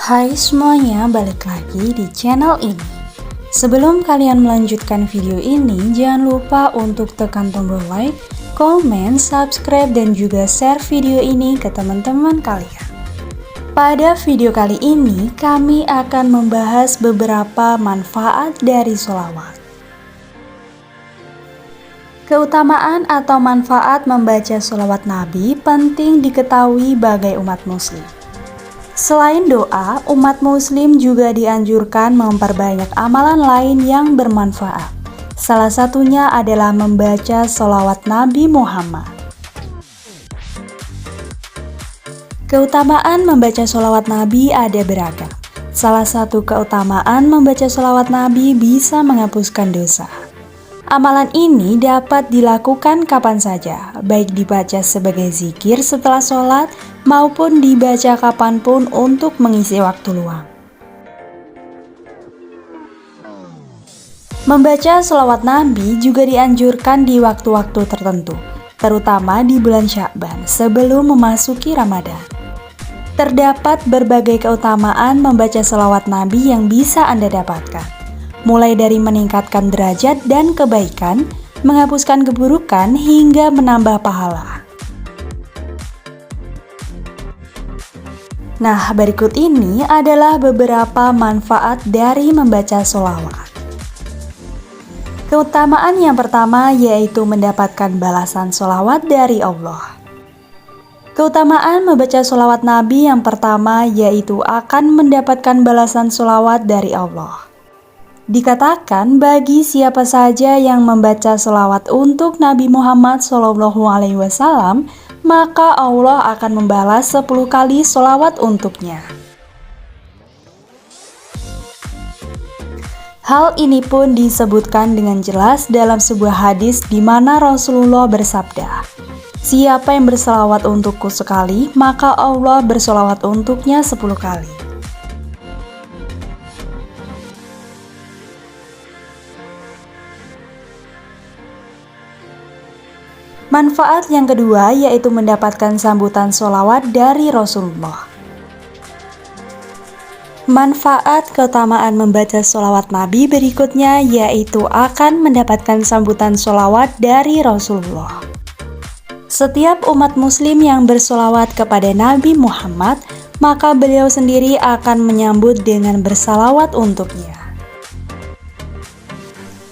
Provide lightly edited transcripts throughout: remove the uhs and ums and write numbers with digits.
Hai semuanya, balik lagi di channel ini. Sebelum kalian melanjutkan video ini, jangan lupa untuk tekan tombol like, komen, subscribe, dan juga share video ini ke teman-teman kalian. Pada video kali ini, kami akan membahas beberapa manfaat dari sholawat. Keutamaan atau manfaat membaca sholawat Nabi penting diketahui bagi umat muslim. Selain doa, umat muslim juga dianjurkan memperbanyak amalan lain yang bermanfaat. Salah satunya adalah membaca sholawat Nabi Muhammad. Keutamaan membaca sholawat Nabi ada beragam. Salah satu keutamaan membaca sholawat Nabi bisa menghapuskan dosa. Amalan ini dapat dilakukan kapan saja, baik dibaca sebagai zikir setelah sholat maupun dibaca kapanpun untuk mengisi waktu luang. Membaca sholawat Nabi juga dianjurkan di waktu-waktu tertentu, terutama di bulan Sya'ban sebelum memasuki Ramadan. Terdapat berbagai keutamaan membaca sholawat Nabi yang bisa Anda dapatkan. Mulai dari meningkatkan derajat dan kebaikan, menghapuskan keburukan, hingga menambah pahala. Nah, berikut ini adalah beberapa manfaat dari membaca sholawat. Keutamaan yang pertama yaitu mendapatkan balasan sholawat dari Allah. Keutamaan membaca sholawat Nabi yang pertama yaitu akan mendapatkan balasan sholawat dari Allah. Dikatakan bagi siapa saja yang membaca sholawat untuk Nabi Muhammad SAW, maka Allah akan membalas 10 kali sholawat untuknya. Hal ini pun disebutkan dengan jelas dalam sebuah hadis di mana Rasulullah bersabda, "Siapa yang berselawat untukku sekali, maka Allah berselawat untuknya 10 kali." Manfaat yang kedua yaitu mendapatkan sambutan sholawat dari Rasulullah. Manfaat keutamaan membaca sholawat Nabi berikutnya yaitu akan mendapatkan sambutan sholawat dari Rasulullah. Setiap umat muslim yang bersholawat kepada Nabi Muhammad, maka beliau sendiri akan menyambut dengan bersalawat untuknya.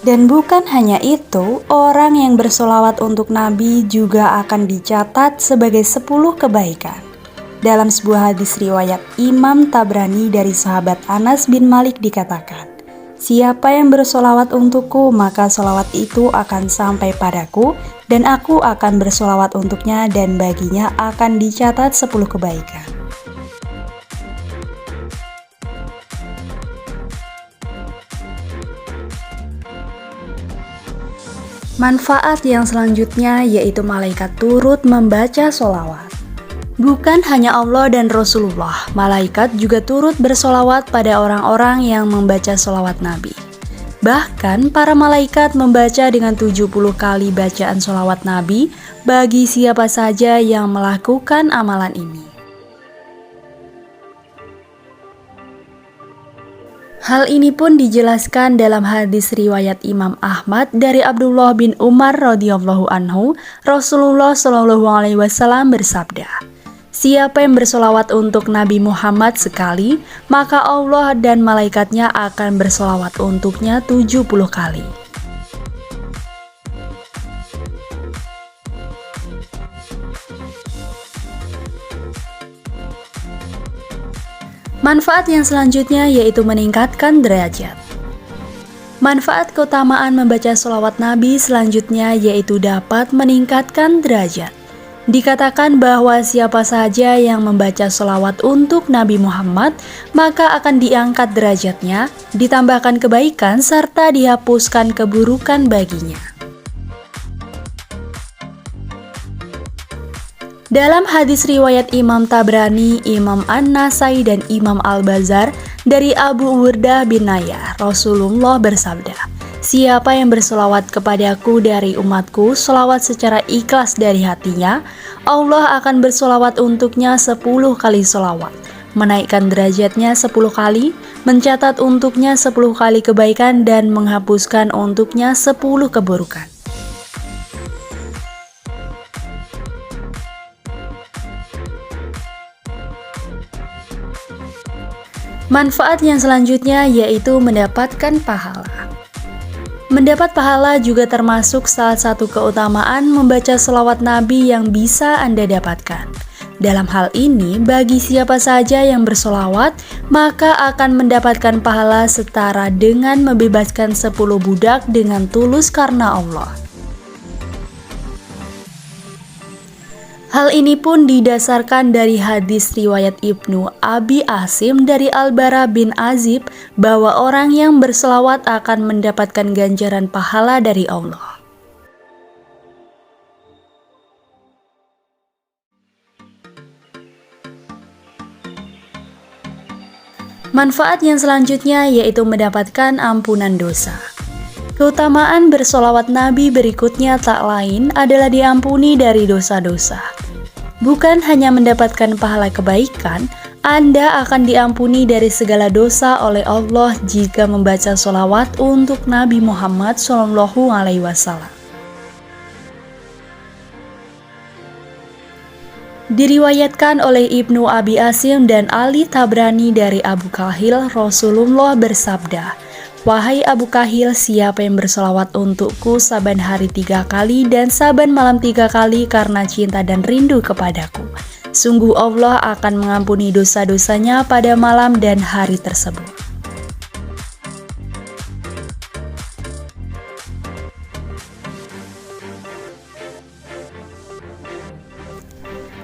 Dan bukan hanya itu, orang yang bersolawat untuk Nabi juga akan dicatat sebagai 10 kebaikan. Dalam sebuah hadis riwayat Imam Tabrani dari sahabat Anas bin Malik dikatakan, "Siapa yang bersolawat untukku, maka solawat itu akan sampai padaku, dan aku akan bersolawat untuknya, dan baginya akan dicatat 10 kebaikan." Manfaat yang selanjutnya yaitu malaikat turut membaca sholawat. Bukan hanya Allah dan Rasulullah, malaikat juga turut bersolawat pada orang-orang yang membaca sholawat Nabi. Bahkan para malaikat membaca dengan 70 kali bacaan sholawat Nabi bagi siapa saja yang melakukan amalan ini. Hal ini pun dijelaskan dalam hadis riwayat Imam Ahmad dari Abdullah bin Umar radhiyallahu anhu, Rasulullah SAW bersabda, "Siapa yang bersolawat untuk Nabi Muhammad sekali, maka Allah dan malaikatnya akan bersolawat untuknya 70 kali." Manfaat yang selanjutnya yaitu meningkatkan derajat. Manfaat keutamaan membaca sholawat Nabi selanjutnya yaitu dapat meningkatkan derajat. Dikatakan bahwa siapa saja yang membaca sholawat untuk Nabi Muhammad, maka akan diangkat derajatnya, ditambahkan kebaikan, serta dihapuskan keburukan baginya. Dalam hadis riwayat Imam Tabrani, Imam An-Nasai, dan Imam Al-Bazar dari Abu Burdah bin Nayar, Rasulullah bersabda, "Siapa yang bersolawat kepadaku dari umatku, solawat secara ikhlas dari hatinya, Allah akan bersolawat untuknya 10 kali solawat. menaikkan derajatnya 10 kali, mencatat untuknya 10 kali kebaikan dan menghapuskan untuknya 10 keburukan. Manfaat yang selanjutnya yaitu mendapatkan pahala. Mendapat pahala juga termasuk salah satu keutamaan membaca sholawat Nabi yang bisa Anda dapatkan. Dalam hal ini, bagi siapa saja yang bersolawat, maka akan mendapatkan pahala setara dengan membebaskan 10 budak dengan tulus karena Allah. Hal ini pun didasarkan dari hadis riwayat Ibnu Abi Asim dari Al-Bara bin Azib bahwa orang yang berselawat akan mendapatkan ganjaran pahala dari Allah. Manfaat yang selanjutnya yaitu mendapatkan ampunan dosa. Keutamaan bersolawat Nabi berikutnya tak lain adalah diampuni dari dosa-dosa. Bukan hanya mendapatkan pahala kebaikan, Anda akan diampuni dari segala dosa oleh Allah jika membaca solawat untuk Nabi Muhammad SAW. Diriwayatkan oleh Ibnu Abi Asim dan Ali Tabrani dari Abu Kahil, Rasulullah bersabda, "Wahai Abu Kahil, siapa yang bersolawat untukku saban hari 3 kali dan saban malam 3 kali karena cinta dan rindu kepadaku, sungguh Allah akan mengampuni dosa-dosanya pada malam dan hari tersebut."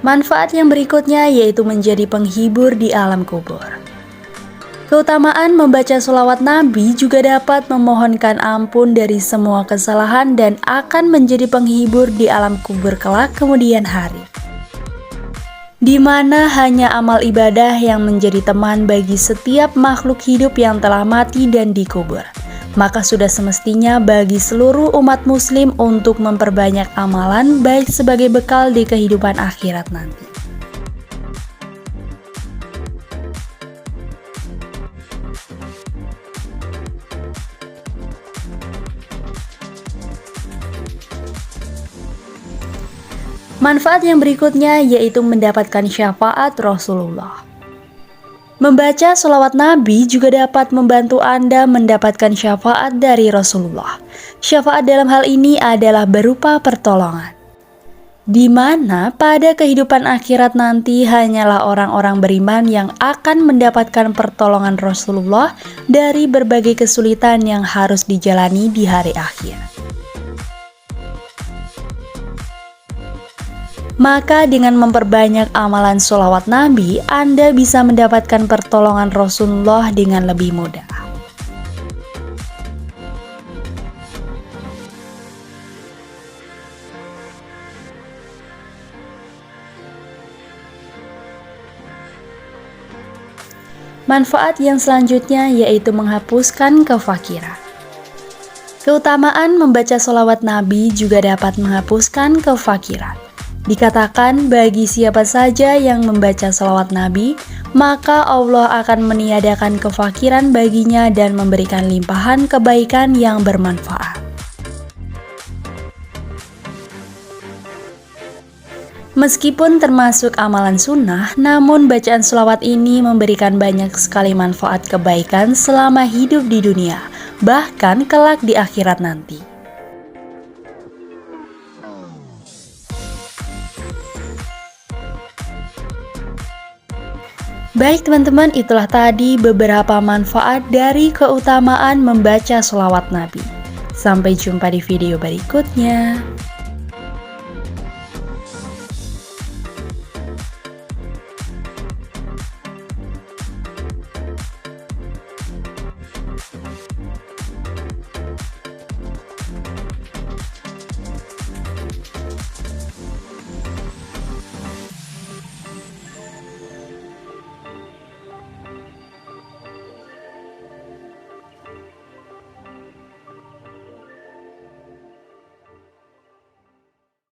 Manfaat yang berikutnya yaitu menjadi penghibur di alam kubur. Keutamaan membaca sholawat Nabi juga dapat memohonkan ampun dari semua kesalahan dan akan menjadi penghibur di alam kubur kelak kemudian hari, di mana hanya amal ibadah yang menjadi teman bagi setiap makhluk hidup yang telah mati dan dikubur. Maka sudah semestinya bagi seluruh umat muslim untuk memperbanyak amalan baik sebagai bekal di kehidupan akhirat nanti. Manfaat yang berikutnya yaitu mendapatkan syafaat Rasulullah. Membaca sholawat Nabi juga dapat membantu Anda mendapatkan syafaat dari Rasulullah. Syafaat dalam hal ini adalah berupa pertolongan, di mana pada kehidupan akhirat nanti hanyalah orang-orang beriman yang akan mendapatkan pertolongan Rasulullah dari berbagai kesulitan yang harus dijalani di hari akhir. Maka dengan memperbanyak amalan sholawat Nabi, Anda bisa mendapatkan pertolongan Rasulullah dengan lebih mudah. Manfaat yang selanjutnya yaitu menghapuskan kefakiran. Keutamaan membaca sholawat Nabi juga dapat menghapuskan kefakiran. Dikatakan bagi siapa saja yang membaca sholawat Nabi, maka Allah akan meniadakan kefakiran baginya dan memberikan limpahan kebaikan yang bermanfaat. Meskipun termasuk amalan sunnah, namun bacaan sholawat ini memberikan banyak sekali manfaat kebaikan selama hidup di dunia, bahkan kelak di akhirat nanti. Baik teman-teman, itulah tadi beberapa manfaat dari keutamaan membaca sholawat Nabi. Sampai jumpa di video berikutnya.